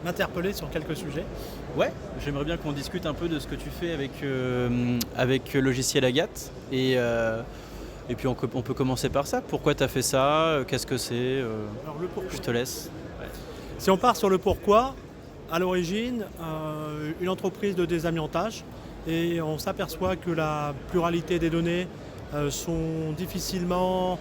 M'interpeller sur quelques sujets. Ouais, j'aimerais bien qu'on discute un peu de ce que tu fais avec Logiciel Agathe. Et puis on peut commencer par ça. Pourquoi tu as fait ça? Qu'est-ce que c'est? Alors le pourquoi. Je te laisse. Si on part sur le pourquoi, à l'origine, une entreprise de désamiantage, et on s'aperçoit que la pluralité des données sont difficilement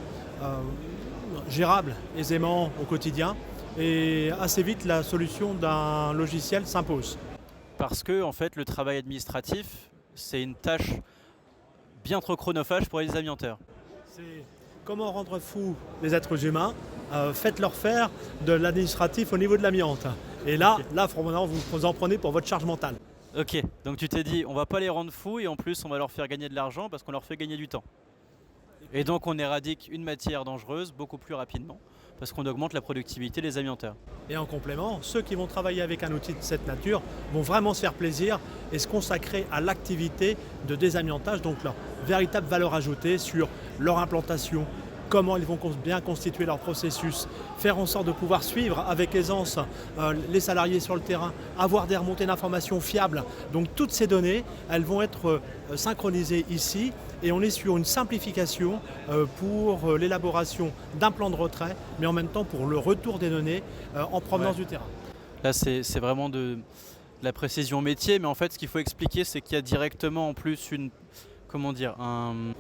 gérables aisément au quotidien. Et assez vite, la solution d'un logiciel s'impose. Parce que en fait, le travail administratif, c'est une tâche bien trop chronophage pour les désamianteurs. C'est comment rendre fous les êtres humains, faites-leur faire de l'administratif au niveau de l'amiante. Et là, vous en prenez pour votre charge mentale. Ok, donc tu t'es dit, on va pas les rendre fous et en plus on va leur faire gagner de l'argent parce qu'on leur fait gagner du temps. Et donc on éradique une matière dangereuse beaucoup plus rapidement parce qu'on augmente la productivité des amianteurs. Et en complément, ceux qui vont travailler avec un outil de cette nature vont vraiment se faire plaisir et se consacrer à l'activité de désamiantage, donc leur véritable valeur ajoutée sur leur implantation, comment ils vont bien constituer leur processus, faire en sorte de pouvoir suivre avec aisance les salariés sur le terrain, avoir des remontées d'informations fiables. Donc toutes ces données, elles vont être synchronisées ici et on est sur une simplification pour l'élaboration d'un plan de retrait, mais en même temps pour le retour des données en provenance du terrain. Là c'est vraiment de la précision métier, mais en fait ce qu'il faut expliquer c'est qu'il y a directement en plus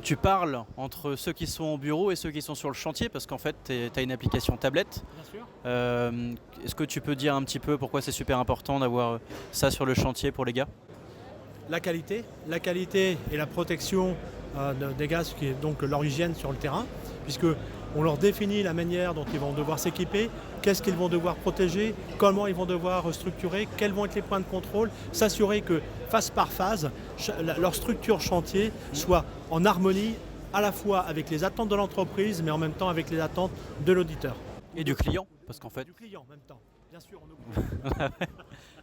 tu parles entre ceux qui sont au bureau et ceux qui sont sur le chantier parce qu'en fait tu as une application tablette. Bien sûr. Est-ce que tu peux dire un petit peu pourquoi c'est super important d'avoir ça sur le chantier pour les gars? La qualité et la protection des gaz, qui est donc leur hygiène sur le terrain, puisque on leur définit la manière dont ils vont devoir s'équiper, qu'est-ce qu'ils vont devoir protéger, comment ils vont devoir structurer, quels vont être les points de contrôle, s'assurer que phase par phase, leur structure chantier soit en harmonie à la fois avec les attentes de l'entreprise, mais en même temps avec les attentes de l'auditeur. Et du client, parce qu'en fait, Du client en même temps, bien sûr. On oublie.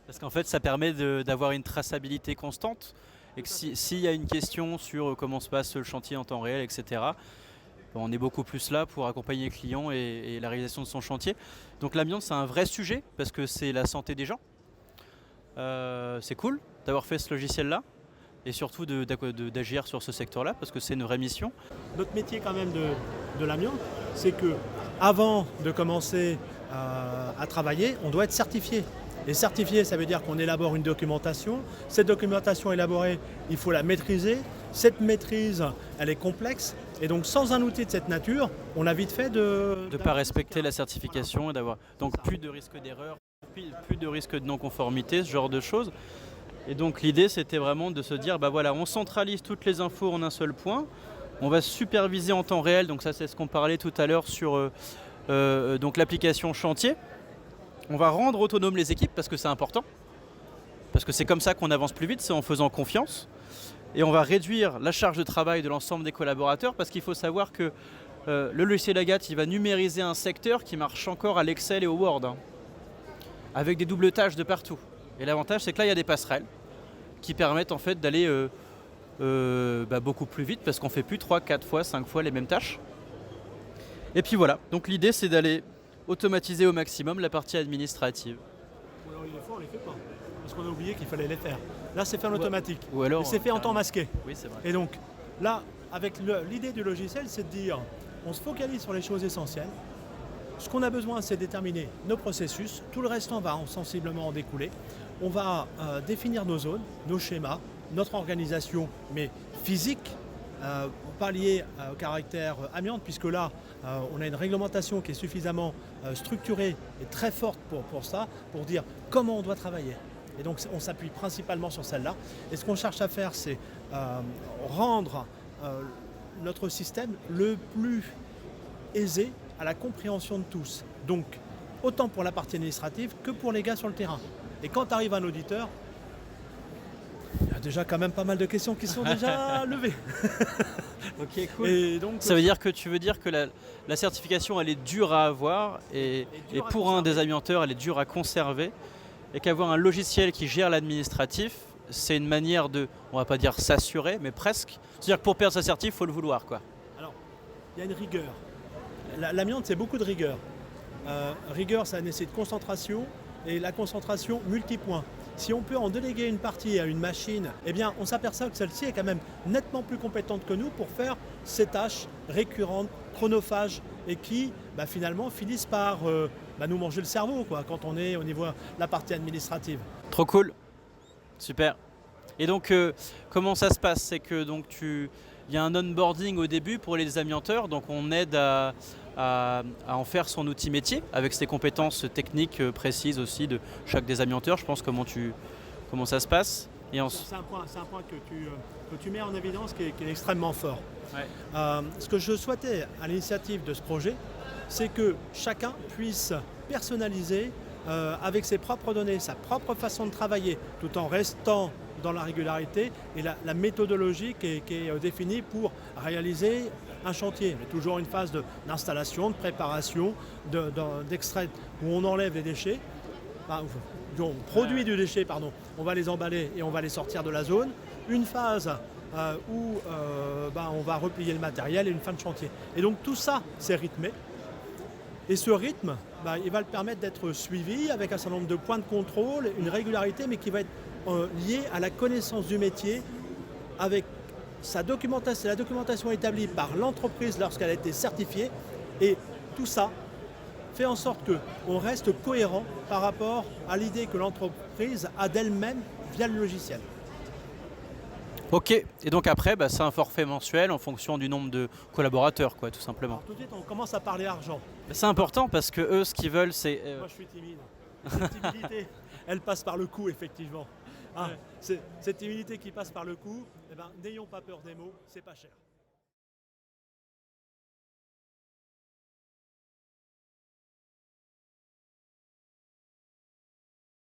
parce qu'en fait ça permet d'avoir une traçabilité constante et que s'il y a une question sur comment se passe le chantier en temps réel, etc., on est beaucoup plus là pour accompagner le client et la réalisation de son chantier. Donc l'amiante c'est un vrai sujet parce que c'est la santé des gens. C'est cool d'avoir fait ce logiciel là et surtout d'agir sur ce secteur là parce que c'est une vraie mission. Notre métier quand même de l'amiante, c'est que avant de commencer à travailler, on doit être certifié. Et certifié, ça veut dire qu'on élabore une documentation. Cette documentation élaborée, il faut la maîtriser. Cette maîtrise, elle est complexe. Et donc sans un outil de cette nature, on a vite fait De ne pas respecter la certification et d'avoir donc plus de risque d'erreur, plus de risque de non-conformité, ce genre de choses. Et donc l'idée c'était vraiment de se dire bah voilà, on centralise toutes les infos en un seul point, on va superviser en temps réel, donc ça c'est ce qu'on parlait tout à l'heure sur donc l'application chantier. On va rendre autonomes les équipes parce que c'est important, parce que c'est comme ça qu'on avance plus vite, c'est en faisant confiance. Et on va réduire la charge de travail de l'ensemble des collaborateurs parce qu'il faut savoir que le logiciel Agathe il va numériser un secteur qui marche encore à l'Excel et au Word, hein, avec des doubles tâches de partout. Et l'avantage c'est que là il y a des passerelles qui permettent en fait d'aller beaucoup plus vite parce qu'on fait plus 3, 4 fois, 5 fois les mêmes tâches. Et puis voilà, donc l'idée c'est d'aller automatiser au maximum la partie administrative. Ou alors il est fort, on ne les fait pas. Parce qu'on a oublié qu'il fallait les faire. Là, c'est fait en automatique. Ou alors, et c'est fait en temps masqué. Oui, c'est vrai. Et donc, là, avec l'idée du logiciel, c'est de dire, on se focalise sur les choses essentielles. Ce qu'on a besoin, c'est de déterminer nos processus. Tout le reste, va sensiblement en découler. On va définir nos zones, nos schémas, notre organisation, mais physique, pas liée au caractère amiante, puisque là, on a une réglementation qui est suffisamment structurée et très forte pour ça, pour dire comment on doit travailler. Et donc on s'appuie principalement sur celle-là. Et ce qu'on cherche à faire, c'est rendre notre système le plus aisé à la compréhension de tous. Donc autant pour la partie administrative que pour les gars sur le terrain. Et quand arrive un auditeur, il y a déjà quand même pas mal de questions qui sont déjà levées. Ok, cool. Et donc, ça veut dire que tu veux dire que la certification elle est dure à avoir et pour un désamianteur elle est dure à conserver et qu'avoir un logiciel qui gère l'administratif c'est une manière de, on va pas dire s'assurer mais presque. C'est-à-dire que pour perdre sa certif il faut le vouloir quoi. Alors, il y a une rigueur. 'L'amiante, c'est beaucoup de rigueur. Rigueur, ça nécessite concentration, mais il y a une rigueur. 'L'amiante, c'est beaucoup de rigueur. Rigueur, ça nécessite concentration, mais il y a une rigueur. Alors, il y a une rigueur. L'amiante, c'est beaucoup de rigueur. Rigueur, ça nécessite concentration, mais il y a une rigueur. et la concentration multipoint. Si on peut en déléguer une partie à une machine, eh bien, on s'aperçoit que celle-ci est quand même nettement plus compétente que nous pour faire ces tâches récurrentes, chronophages, et qui finalement finissent par nous manger le cerveau quand on est au niveau de la partie administrative. Trop cool, super. Et donc comment ça se passe? C'est que donc il y a un onboarding au début pour les amianteurs, donc on aide à en faire son outil métier avec ses compétences techniques précises aussi de chaque des amianteurs. Je pense comment ça se passe. C'est un point que tu mets en évidence qui est extrêmement fort. Ouais. Ce que je souhaitais à l'initiative de ce projet, c'est que chacun puisse personnaliser avec ses propres données, sa propre façon de travailler, tout en restant dans la régularité et la méthodologie qui est définie pour réaliser un chantier. Mais toujours une phase d'installation, de préparation, d'extrait où on enlève les déchets. On produit du déchet, pardon, on va les emballer et on va les sortir de la zone. Une phase où on va replier le matériel et une fin de chantier. Et donc tout ça, c'est rythmé. Et ce rythme, il va le permettre d'être suivi avec un certain nombre de points de contrôle, une régularité, mais qui va être liée à la connaissance du métier avec sa documentation, la documentation établie par l'entreprise lorsqu'elle a été certifiée. Et tout ça fait en sorte qu'on reste cohérent par rapport à l'idée que l'entreprise a d'elle-même via le logiciel. Ok, et donc après, c'est un forfait mensuel en fonction du nombre de collaborateurs, tout simplement. Alors, tout de suite, on commence à parler argent. C'est important parce que eux, ce qu'ils veulent, c'est... Moi, je suis timide. Cette timidité, elle passe par le coût, effectivement. Cette timidité qui passe par le coût, n'ayons pas peur des mots, c'est pas cher.